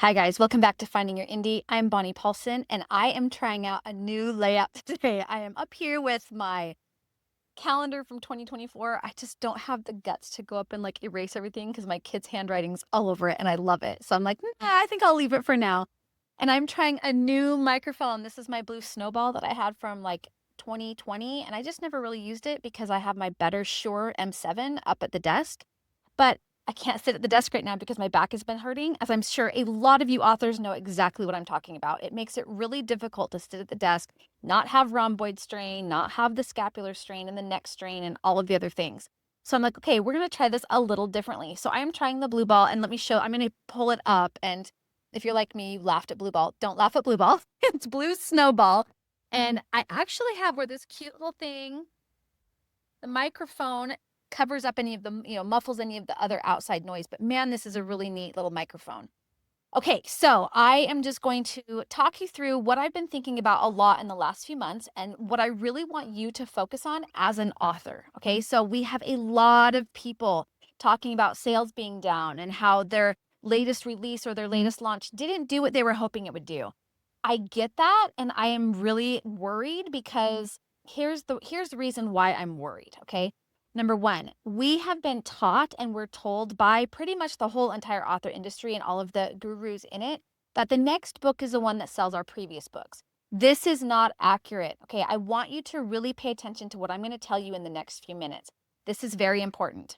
Hi guys, welcome back to Finding Your Indie. I'm Bonnie Paulson and I am trying out a new layout today. I am up here with my calendar from 2024. I just don't have the guts to go up and like erase everything because my kid's handwriting's all over it and I love it. So I'm like, I think I'll leave it for now. And I'm trying a new microphone. This is my blue snowball that I had from like 2020 and I just never really used it because I have my Better Shure M7 up at the desk. But I can't sit at the desk right now because my back has been hurting, as I'm sure a lot of you authors know exactly what I'm talking about. It makes it really difficult to sit at the desk, not have rhomboid strain, not have the scapular strain and the neck strain and all of the other things. So I'm like, okay, we're going to try this a little differently. So I'm trying the blue ball and let me show, I'm going to pull it up. And if you're like me, you laughed at blue ball. Don't laugh at blue ball. It's blue snowball. And I actually have where this cute little thing, the microphone covers up any of the, muffles any of the other outside noise. But man, this is a really neat little microphone. Okay, so I am just going to talk you through what I've been thinking about a lot in the last few months and what I really want you to focus on as an author. Okay, so we have a lot of people talking about sales being down and how their latest release or their latest launch didn't do what they were hoping it would do. I get that, and I am really worried because here's the reason why I'm worried, okay? Number one, we have been taught and we're told by pretty much the whole entire author industry and all of the gurus in it that the next book is the one that sells our previous books. This is not accurate, okay? I want you to really pay attention to what I'm going to tell you in the next few minutes. This is very important.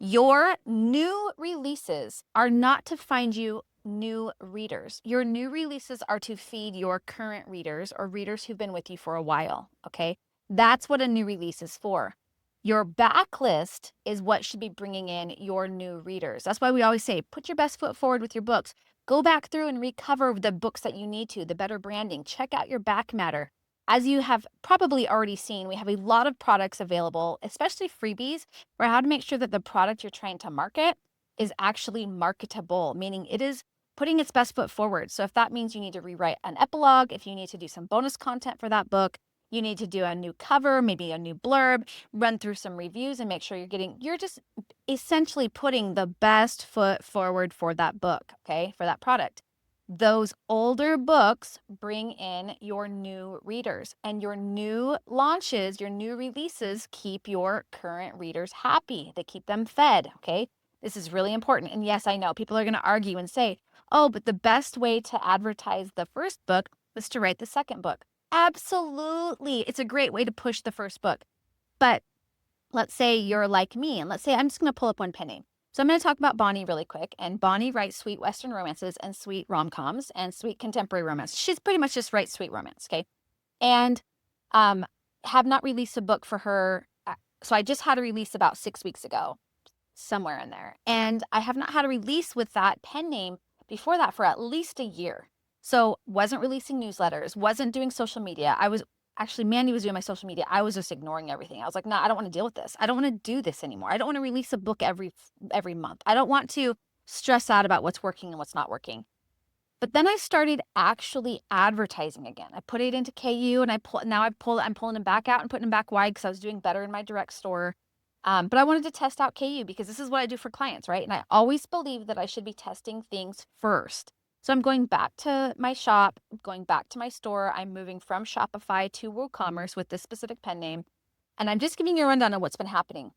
Your new releases are not to find you new readers. Your new releases are to feed your current readers or readers who've been with you for a while, okay? That's what a new release is for. Your backlist is what should be bringing in your new readers. That's why we always say, put your best foot forward with your books. Go back through and recover the books that you need to, the better branding. Check out your back matter. As you have probably already seen, we have a lot of products available, especially freebies, for how to make sure that the product you're trying to market is actually marketable, meaning it is putting its best foot forward. So if that means you need to rewrite an epilogue, if you need to do some bonus content for that book, you need to do a new cover, maybe a new blurb, run through some reviews and make sure you're just essentially putting the best foot forward for that book, okay, for that product. Those older books bring in your new readers, and your new launches, your new releases keep your current readers happy. They keep them fed, okay? This is really important. And yes, I know people are going to argue and say, oh, but the best way to advertise the first book was to write the second book. Absolutely. It's a great way to push the first book. But let's say you're like me, and let's say I'm just going to pull up one pen name. So I'm going to talk about Bonnie really quick. And Bonnie writes sweet Western romances and sweet rom-coms and sweet contemporary romance. She's pretty much just writes sweet romance, okay? And have not released a book for her. So I just had a release about 6 weeks ago, somewhere in there. And I have not had a release with that pen name before that for at least a year. So wasn't releasing newsletters, wasn't doing social media. Actually, Mandy was doing my social media. I was just ignoring everything. I was like, nah, I don't want to deal with this. I don't want to do this anymore. I don't want to release a book every month. I don't want to stress out about what's working and what's not working. But then I started actually advertising again. I put it into KU and I'm pulling them back out and putting them back wide because I was doing better in my direct store. But I wanted to test out KU because this is what I do for clients, right? And I always believe that I should be testing things first. So I'm going back to my shop, going back to my store. I'm moving from Shopify to WooCommerce with this specific pen name. And I'm just giving you a rundown on what's been happening.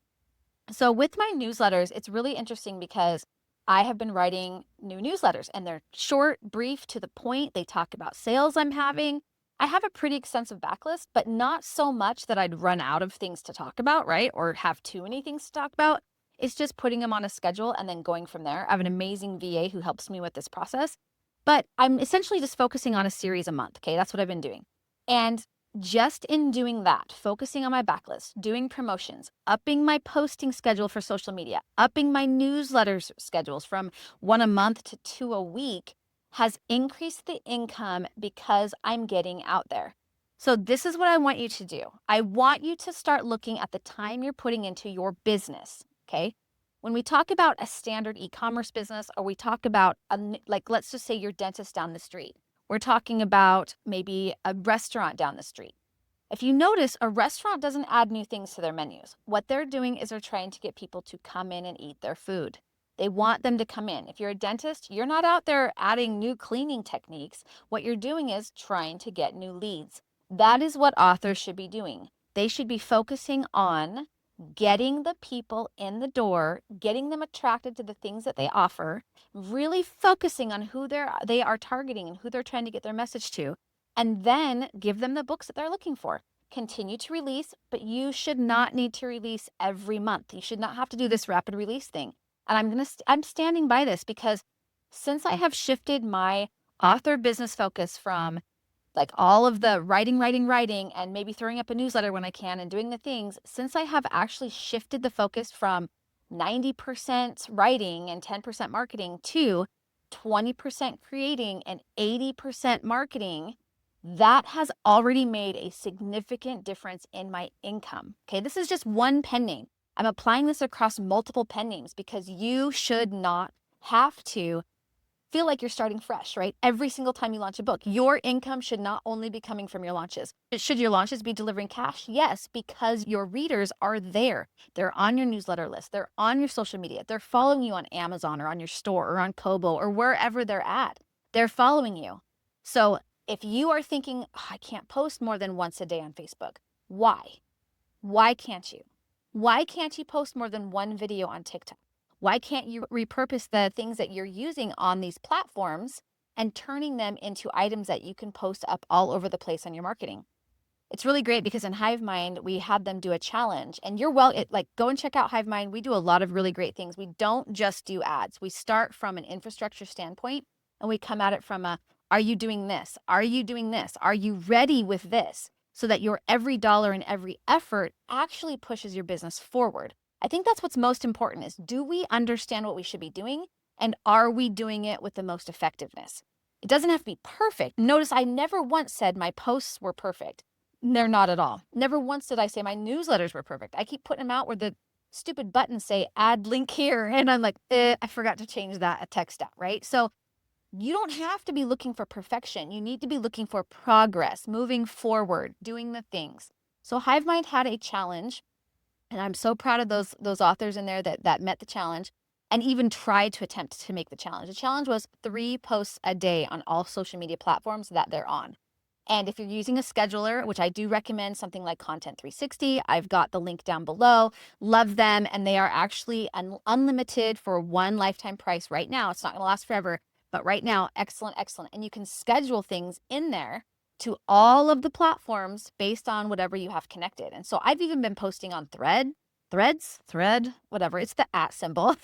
So with my newsletters, it's really interesting because I have been writing new newsletters and they're short, brief, to the point. They talk about sales I'm having. I have a pretty extensive backlist, but not so much that I'd run out of things to talk about, right? Or have too many things to talk about. It's just putting them on a schedule and then going from there. I have an amazing VA who helps me with this process. But I'm essentially just focusing on a series a month, okay? That's what I've been doing. And just in doing that, focusing on my backlist, doing promotions, upping my posting schedule for social media, upping my newsletters schedules from one a month to two a week has increased the income because I'm getting out there. So this is what I want you to do. I want you to start looking at the time you're putting into your business, okay? When we talk about a standard e-commerce business, or we talk about, let's just say your dentist down the street, we're talking about maybe a restaurant down the street. If you notice, a restaurant doesn't add new things to their menus. What they're doing is they're trying to get people to come in and eat their food. They want them to come in. If you're a dentist, you're not out there adding new cleaning techniques. What you're doing is trying to get new leads. That is what authors should be doing. They should be focusing on getting the people in the door, getting them attracted to the things that they offer, really focusing on who they are targeting and who they're trying to get their message to, and then give them the books that they're looking for. Continue to release, but you should not need to release every month. You should not have to do this rapid release thing. And I'm standing by this because since I have shifted my author business focus from like all of the writing, and maybe throwing up a newsletter when I can and doing the things, since I have actually shifted the focus from 90% writing and 10% marketing to 20% creating and 80% marketing, that has already made a significant difference in my income. Okay, this is just one pen name. I'm applying this across multiple pen names because you should not have to feel like you're starting fresh, right? Every single time you launch a book, your income should not only be coming from your launches. Should your launches be delivering cash? Yes, because your readers are there. They're on your newsletter list. They're on your social media. They're following you on Amazon or on your store or on Kobo or wherever they're at. They're following you. So if you are thinking, "Oh, I can't post more than once a day on Facebook," why? Why can't you? Why can't you post more than one video on TikTok? Why can't you repurpose the things that you're using on these platforms and turning them into items that you can post up all over the place on your marketing? It's really great because in HiveMind, we had them do a challenge, and go and check out HiveMind. We do a lot of really great things. We don't just do ads. We start from an infrastructure standpoint and we come at it from are you doing this? Are you doing this? Are you ready with this? So that your every dollar and every effort actually pushes your business forward. I think that's what's most important is, do we understand what we should be doing? And are we doing it with the most effectiveness? It doesn't have to be perfect. Notice I never once said my posts were perfect. They're not at all. Never once did I say my newsletters were perfect. I keep putting them out where the stupid buttons say add link here. And I'm like, I forgot to change that a text out, right? So you don't have to be looking for perfection. You need to be looking for progress, moving forward, doing the things. So HiveMind had a challenge, and I'm so proud of those authors in there that met the challenge and even tried to attempt to make the challenge. The challenge was 3 posts a day on all social media platforms that they're on. And if you're using a scheduler, which I do recommend something like Content 360, I've got the link down below. Love them. And they are actually unlimited for one lifetime price right now. It's not going to last forever, but right now, excellent, excellent. And you can schedule things in there to all of the platforms based on whatever you have connected. And so I've even been posting on Thread, whatever, it's the @ symbol,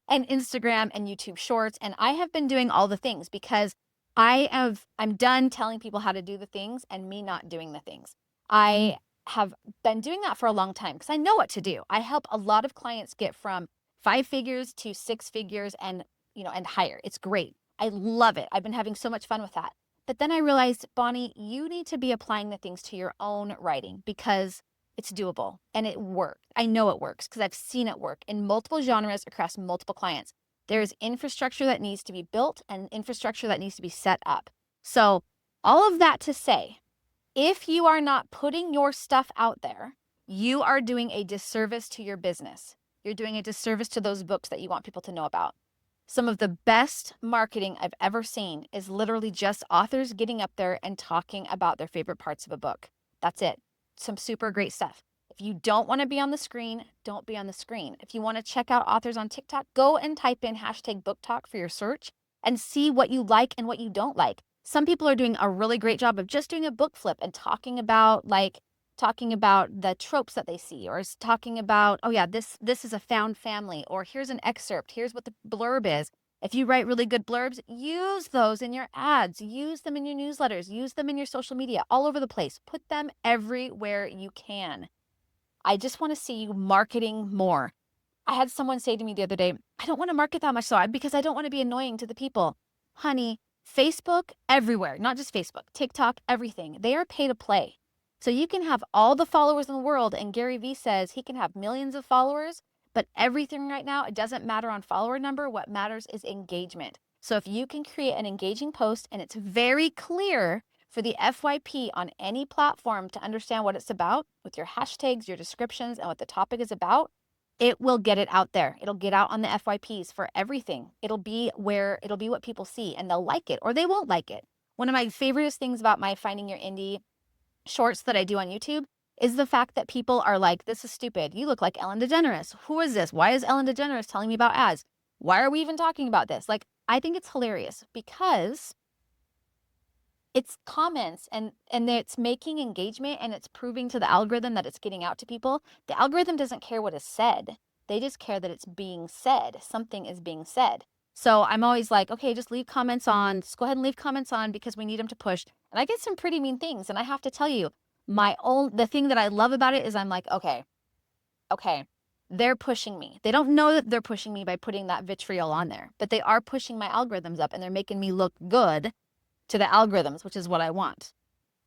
and Instagram and YouTube Shorts. And I have been doing all the things because I'm done telling people how to do the things and me not doing the things. I have been doing that for a long time because I know what to do. I help a lot of clients get from 5 figures to 6 figures and higher. It's great. I love it. I've been having so much fun with that. But then I realized, Bonnie, you need to be applying the things to your own writing because it's doable and it works. I know it works because I've seen it work in multiple genres across multiple clients. There's infrastructure that needs to be built and infrastructure that needs to be set up. So all of that to say, if you are not putting your stuff out there, you are doing a disservice to your business. You're doing a disservice to those books that you want people to know about. Some of the best marketing I've ever seen is literally just authors getting up there and talking about their favorite parts of a book. That's it. Some super great stuff. If you don't want to be on the screen, don't be on the screen. If you want to check out authors on TikTok, go and type in #BookTalk for your search and see what you like and what you don't like. Some people are doing a really great job of just doing a book flip and talking about the tropes that they see, or talking about, oh yeah, this is a found family, or here's an excerpt, here's what the blurb is. If you write really good blurbs, use those in your ads, use them in your newsletters, use them in your social media, all over the place. Put them everywhere you can. I just want to see you marketing more. I had someone say to me the other day, I don't want to market that much because I don't want to be annoying to the people. Honey, Facebook, everywhere, not just Facebook, TikTok, everything. They are pay to play. So you can have all the followers in the world, and Gary Vee says he can have millions of followers, but everything right now, it doesn't matter on follower number. What matters is engagement. So if you can create an engaging post and it's very clear for the FYP on any platform to understand what it's about with your hashtags, your descriptions, and what the topic is about, it will get it out there. It'll get out on the FYPs for everything. It'll be what people see and they'll like it or they won't like it. One of my favorite things about my Finding Your Indie shorts that I do on YouTube is the fact that people are like, this is stupid. You look like Ellen DeGeneres. Who is this? Why is Ellen DeGeneres telling me about ads? Why are we even talking about this? Like, I think it's hilarious because it's comments and it's making engagement and it's proving to the algorithm that it's getting out to people. The algorithm doesn't care what is said. They just care that it's being said. Something is being said. So I'm always like, okay, just leave comments on. Just go ahead and leave comments on because we need them to push. And I get some pretty mean things. And I have to tell you, the thing that I love about it is I'm like, okay, they're pushing me. They don't know that they're pushing me by putting that vitriol on there, but they are pushing my algorithms up and they're making me look good to the algorithms, which is what I want.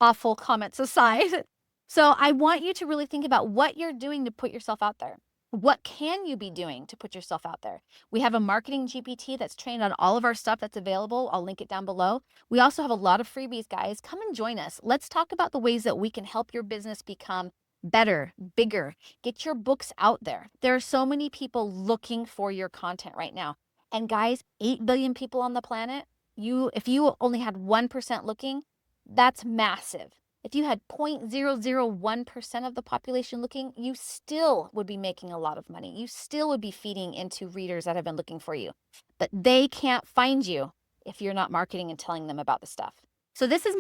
Awful comments aside. So I want you to really think about what you're doing to put yourself out there. What can you be doing to put yourself out there? We have a marketing GPT that's trained on all of our stuff that's available. I'll link it down below. We also have a lot of freebies, guys. Come and join us. Let's talk about the ways that we can help your business become better, bigger. Get your books out there. There are so many people looking for your content right now. And guys, 8 billion people on the planet, if you only had 1% looking, that's massive. If you had 0.001% of the population looking, you still would be making a lot of money. You still would be feeding into readers that have been looking for you. But they can't find you if you're not marketing and telling them about the stuff. So this is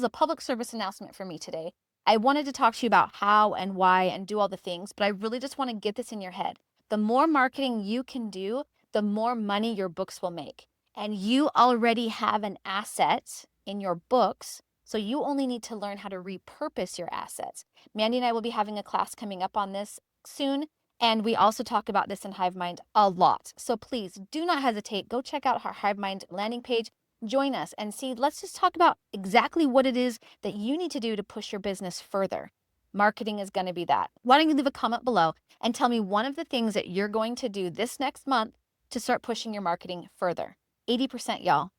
a public service announcement for me today. I wanted to talk to you about how and why and do all the things, but I really just want to get this in your head. The more marketing you can do, the more money your books will make. And you already have an asset in your books, so you only need to learn how to repurpose your assets. Mandy and I will be having a class coming up on this soon, and we also talk about this in HiveMind a lot. So please do not hesitate. Go check out our HiveMind landing page. Join us and see, let's just talk about exactly what it is that you need to do to push your business further. Marketing is going to be that. Why don't you leave a comment below and tell me one of the things that you're going to do this next month to start pushing your marketing further. 80%, y'all.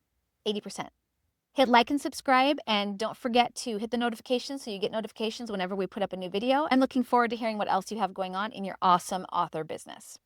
80%. Hit like and subscribe, and don't forget to hit the notifications so you get notifications whenever we put up a new video. I'm looking forward to hearing what else you have going on in your awesome author business.